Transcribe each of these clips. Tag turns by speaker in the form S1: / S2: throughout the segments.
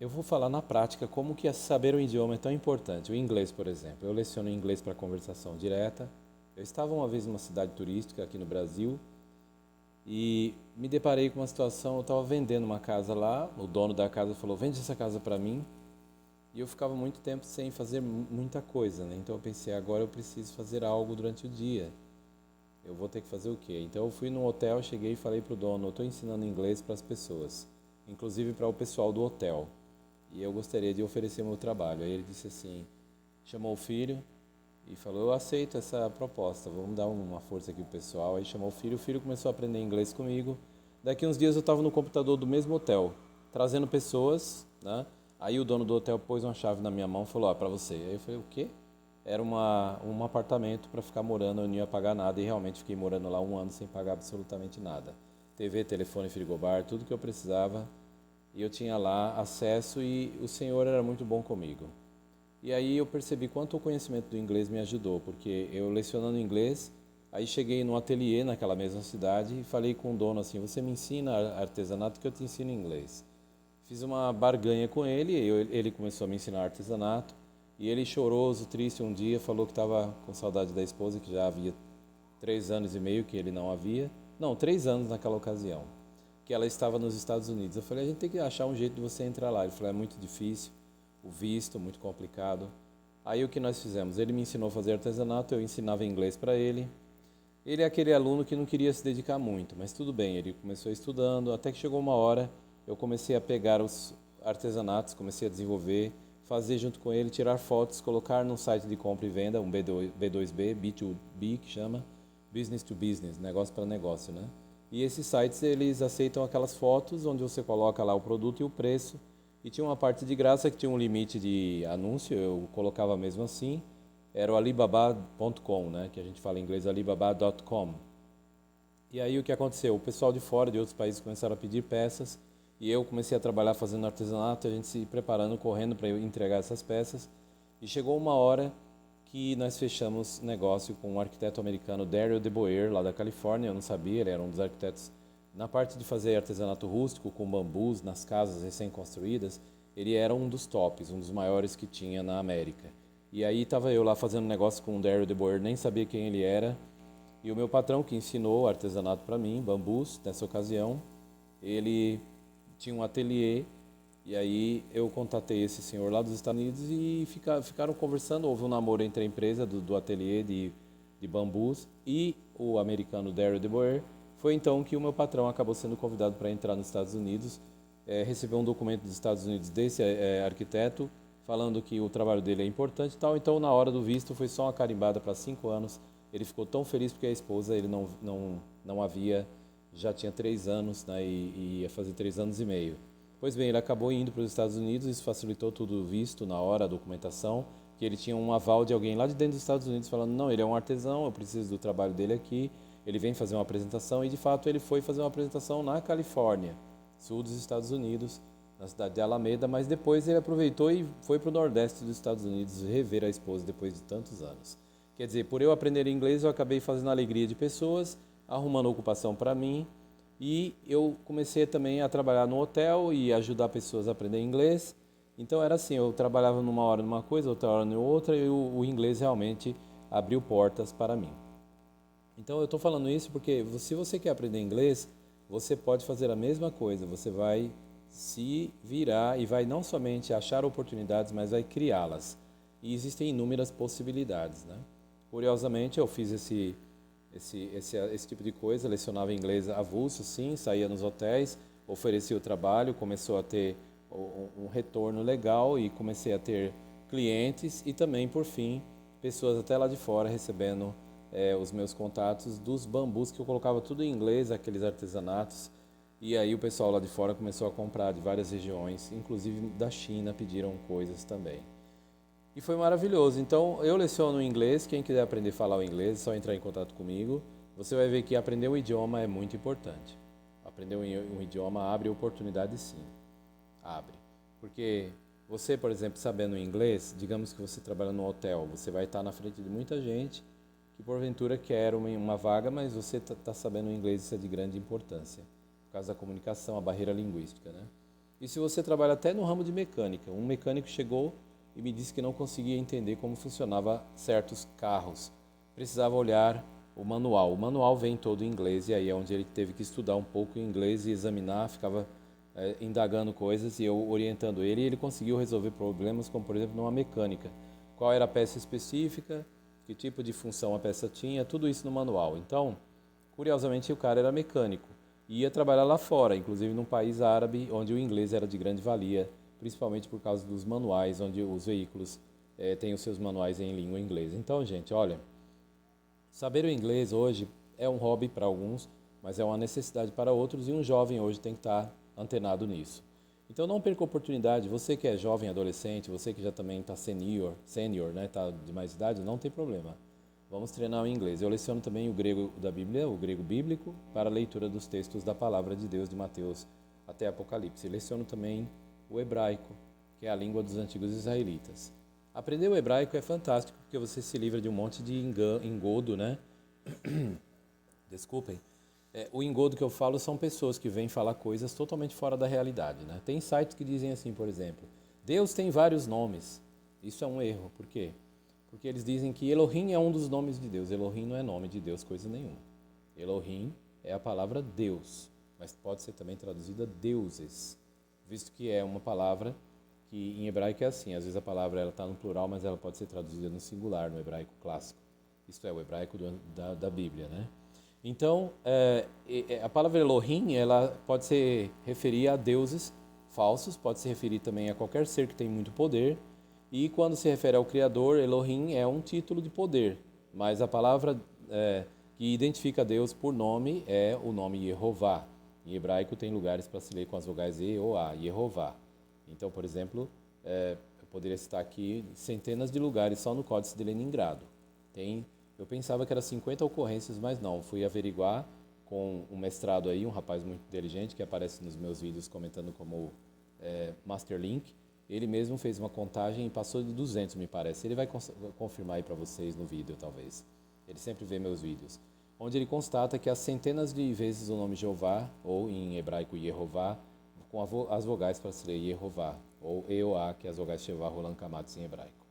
S1: eu vou falar na prática como que saber um idioma é tão importante. O inglês, por exemplo. Eu leciono inglês para conversação direta. Eu estava uma vez numa cidade turística aqui no Brasil e me deparei com uma situação. Eu estava vendendo uma casa lá. O dono da casa falou: vende essa casa para mim. E eu ficava muito tempo sem fazer muita coisa, né? Então eu pensei: agora eu preciso fazer algo durante o dia. Eu vou ter que fazer o quê? Então eu fui num hotel, cheguei e falei pro dono: eu estou ensinando inglês para as pessoas, inclusive para o pessoal do hotel. E eu gostaria de oferecer meu trabalho. Aí ele disse assim, chamou o filho e falou: eu aceito essa proposta, vamos dar uma força aqui pro pessoal. Aí chamou o filho começou a aprender inglês comigo. Daqui uns dias eu estava no computador do mesmo hotel, trazendo pessoas, né? Aí o dono do hotel pôs uma chave na minha mão e falou: ó, para você. Aí eu falei: o quê? Era um apartamento para ficar morando, eu não ia pagar nada e realmente fiquei morando lá um ano sem pagar absolutamente nada. TV, telefone, frigobar, tudo que eu precisava e eu tinha lá acesso e o Senhor era muito bom comigo. E aí eu percebi quanto o conhecimento do inglês me ajudou, porque eu lecionando inglês, aí cheguei no ateliê naquela mesma cidade e falei com o dono assim: você me ensina artesanato que eu te ensino inglês. Fiz uma barganha com ele, ele começou a me ensinar artesanato e ele choroso, triste um dia, falou que estava com saudade da esposa, que já havia 3 anos e meio que ele não havia, não, 3 anos naquela ocasião, que ela estava nos Estados Unidos. Eu falei: a gente tem que achar um jeito de você entrar lá. Ele falou: é muito difícil, o visto, muito complicado. Aí o que nós fizemos? Ele me ensinou a fazer artesanato, eu ensinava inglês para ele. Ele é aquele aluno que não queria se dedicar muito, mas tudo bem, ele começou estudando, até que chegou uma hora, eu comecei a pegar os artesanatos, comecei a desenvolver, fazer junto com ele, tirar fotos, colocar num site de compra e venda, um B2B, B2B que chama, Business to Business, negócio para negócio, né? E esses sites, eles aceitam aquelas fotos onde você coloca lá o produto e o preço, e tinha uma parte de graça que tinha um limite de anúncio, eu colocava mesmo assim, era o alibaba.com, né, que a gente fala em inglês alibaba.com. E aí o que aconteceu? O pessoal de fora, de outros países, começaram a pedir peças e eu comecei a trabalhar fazendo artesanato, a gente se preparando, correndo para entregar essas peças. E chegou uma hora que nós fechamos negócio com um arquiteto americano, Daryl DeBoer, lá da Califórnia. Eu não sabia, ele era um dos arquitetos na parte de fazer artesanato rústico com bambus nas casas recém-construídas. Ele era um dos tops, um dos maiores que tinha na América. E aí estava eu lá fazendo negócio com o Daryl DeBoer, nem sabia quem ele era. E o meu patrão que ensinou artesanato para mim, bambus, nessa ocasião, ele tinha um ateliê e aí eu contatei esse senhor lá dos Estados Unidos e ficaram conversando. Houve um namoro entre a empresa do ateliê de bambus e o americano Daryl DeBoer. Foi então que o meu patrão acabou sendo convidado para entrar nos Estados Unidos, recebeu um documento dos Estados Unidos desse arquiteto, falando que o trabalho dele é importante e tal. Então, na hora do visto, foi só uma carimbada para 5 anos. Ele ficou tão feliz porque a esposa, ele não havia, já tinha 3 anos, né, e ia fazer 3 anos e meio. Pois bem, ele acabou indo para os Estados Unidos, isso facilitou tudo o visto na hora, a documentação, que ele tinha um aval de alguém lá de dentro dos Estados Unidos falando: não, ele é um artesão, eu preciso do trabalho dele aqui, ele vem fazer uma apresentação. E de fato ele foi fazer uma apresentação na Califórnia, sul dos Estados Unidos, na cidade de Alameda, mas depois ele aproveitou e foi para o Nordeste dos Estados Unidos rever a esposa depois de tantos anos. Quer dizer, por eu aprender inglês, eu acabei fazendo a alegria de pessoas, arrumando ocupação para mim, e eu comecei também a trabalhar no hotel e ajudar pessoas a aprender inglês. Então era assim, eu trabalhava numa hora numa coisa, outra hora em outra, e o inglês realmente abriu portas para mim. Então eu estou falando isso porque se você quer aprender inglês, você pode fazer a mesma coisa. Você vai se virar e vai não somente achar oportunidades, mas vai criá-las. E existem inúmeras possibilidades, né? Curiosamente, eu fiz esse tipo de coisa, lecionava inglês avulso, sim, saía nos hotéis, oferecia o trabalho, começou a ter um retorno legal e comecei a ter clientes e também, por fim, pessoas até lá de fora recebendo os meus contatos dos bambus, que eu colocava tudo em inglês, aqueles artesanatos. E aí o pessoal lá de fora começou a comprar de várias regiões, inclusive da China, pediram coisas também. E foi maravilhoso. Então eu leciono inglês, quem quiser aprender a falar o inglês, é só entrar em contato comigo. Você vai ver que aprender um idioma é muito importante. Aprender um idioma abre oportunidades, sim. Abre. Porque você, por exemplo, sabendo inglês, digamos que você trabalha no hotel, você vai estar na frente de muita gente que porventura quer uma vaga, mas você está sabendo inglês, isso é de grande importância, por causa da comunicação, a barreira linguística, né? E se você trabalha até no ramo de mecânica, um mecânico chegou e me disse que não conseguia entender como funcionava certos carros. Precisava olhar o manual. O manual vem todo em inglês e aí é onde ele teve que estudar um pouco em inglês e examinar, ficava indagando coisas e eu orientando ele e ele conseguiu resolver problemas como, por exemplo, numa mecânica. Qual era a peça específica, que tipo de função a peça tinha, tudo isso no manual. Então, curiosamente, o cara era mecânico e ia trabalhar lá fora, inclusive num país árabe onde o inglês era de grande valia, principalmente por causa dos manuais, onde os veículos têm os seus manuais em língua inglesa. Então, gente, olha, saber o inglês hoje é um hobby para alguns, mas é uma necessidade para outros e um jovem hoje tem que estar antenado nisso. Então não perca a oportunidade, você que é jovem, adolescente, você que já também está sênior, né, está de mais idade, não tem problema. Vamos treinar o inglês. Eu leciono também o grego da Bíblia, o grego bíblico, para a leitura dos textos da palavra de Deus de Mateus até Apocalipse. Eu leciono também o hebraico, que é a língua dos antigos israelitas. Aprender o hebraico é fantástico, porque você se livra de um monte de engodo, né? Desculpem. O engodo que eu falo são pessoas que vêm falar coisas totalmente fora da realidade, né? Tem sites que dizem assim, por exemplo, Deus tem vários nomes. Isso é um erro. Por quê? Porque eles dizem que Elohim é um dos nomes de Deus. Elohim não é nome de Deus, coisa nenhuma. Elohim é a palavra Deus, mas pode ser também traduzida deuses, visto que é uma palavra que em hebraico é assim. Às vezes a palavra está no plural, mas ela pode ser traduzida no singular, no hebraico clássico. Isto é, o hebraico da Bíblia, né? Então, a palavra Elohim, ela pode se referir a deuses falsos, pode se referir também a qualquer ser que tem muito poder, e quando se refere ao Criador, Elohim é um título de poder, mas a palavra que identifica Deus por nome é o nome Yehová. Em hebraico tem lugares para se ler com as vogais E ou A, Yehová. Então, por exemplo, eu poderia citar aqui centenas de lugares só no Códice de Leningrado. Eu pensava que eram 50 ocorrências, mas não. Fui averiguar com um mestrado aí, um rapaz muito inteligente que aparece nos meus vídeos comentando como Masterlink. Ele mesmo fez uma contagem e passou de 200, me parece. Ele vai confirmar aí para vocês no vídeo, talvez. Ele sempre vê meus vídeos. Onde ele constata que há centenas de vezes o nome Jeová, ou em hebraico Yehová, com as vogais para se ler Yehová, ou Eoá, que é as vogais Shevá, Roland Kamatz em hebraico.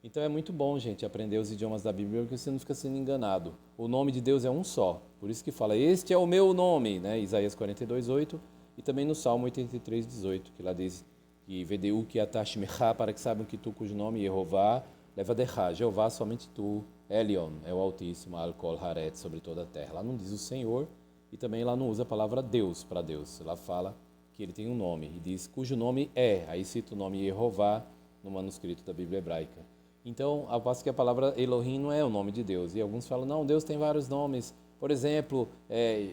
S1: Então é muito bom, gente, aprender os idiomas da Bíblia, porque você não fica sendo enganado. O nome de Deus é um só, por isso que fala, este é o meu nome, né? Isaías 42:8, e também no Salmo 83:18, que lá diz que Vedeu que atashmecha, para que saibam que tu, cujo nome é Jeová, leva derra, Jeová somente tu, Elion, é o Altíssimo, Al-Kol Haret, sobre toda a terra. Lá não diz o Senhor, e também lá não usa a palavra Deus para Deus, lá fala que ele tem um nome, e diz cujo nome é, aí cita o nome Jeová no manuscrito da Bíblia hebraica. Então, ao passo que a palavra Elohim não é o nome de Deus. E alguns falam, não, Deus tem vários nomes. Por exemplo,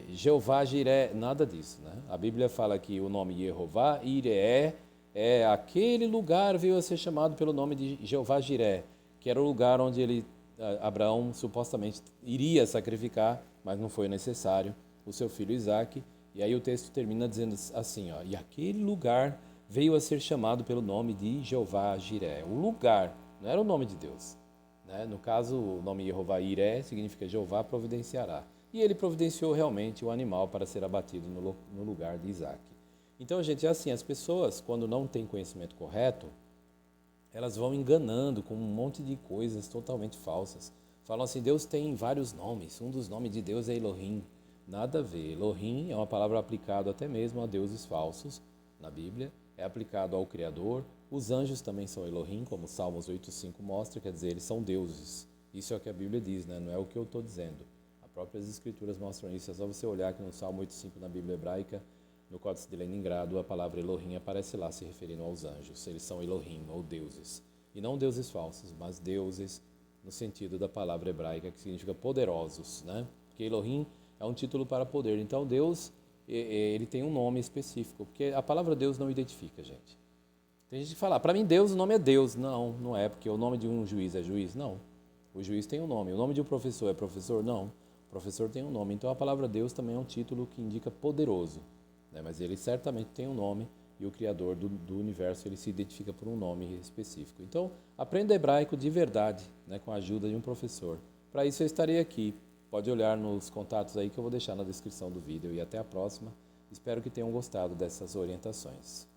S1: Jeová Jiré, nada disso, né? A Bíblia fala que o nome Jeová Iré é aquele lugar veio a ser chamado pelo nome de Jeová Jiré, que era o lugar onde Abraão supostamente iria sacrificar, mas não foi necessário, o seu filho Isaque. E aí o texto termina dizendo assim, ó, e aquele lugar veio a ser chamado pelo nome de Jeová Jiré, o lugar. Não era o nome de Deus. Né? No caso, o nome Jeová Iré significa Jeová providenciará. E ele providenciou realmente o animal para ser abatido no lugar de Isaac. Então, gente, é assim, as pessoas, quando não têm conhecimento correto, elas vão enganando com um monte de coisas totalmente falsas. Falam assim, Deus tem vários nomes, um dos nomes de Deus é Elohim. Nada a ver. Elohim é uma palavra aplicada até mesmo a deuses falsos na Bíblia, é aplicado ao Criador. Os anjos também são Elohim, como Salmos 8:5 mostra, quer dizer, eles são deuses. Isso é o que a Bíblia diz, né? Não é o que eu estou dizendo. As próprias escrituras mostram isso. É só você olhar que no Salmo 8:5 na Bíblia hebraica, no Códice de Leningrado, a palavra Elohim aparece lá se referindo aos anjos. Eles são Elohim, ou deuses. E não deuses falsos, mas deuses no sentido da palavra hebraica, que significa poderosos, né? Porque Elohim é um título para poder. Então Deus, ele tem um nome específico, porque a palavra Deus não identifica, gente. Tem gente que fala, para mim Deus, o nome é Deus. Não, não é, porque o nome de um juiz é juiz. Não, o juiz tem um nome. O nome de um professor é professor? Não, o professor tem um nome. Então a palavra Deus também é um título que indica poderoso, né? Mas ele certamente tem um nome e o Criador do universo, ele se identifica por um nome específico. Então, aprenda hebraico de verdade, né, com a ajuda de um professor. Para isso eu estarei aqui. Pode olhar nos contatos aí que eu vou deixar na descrição do vídeo. E até a próxima. Espero que tenham gostado dessas orientações.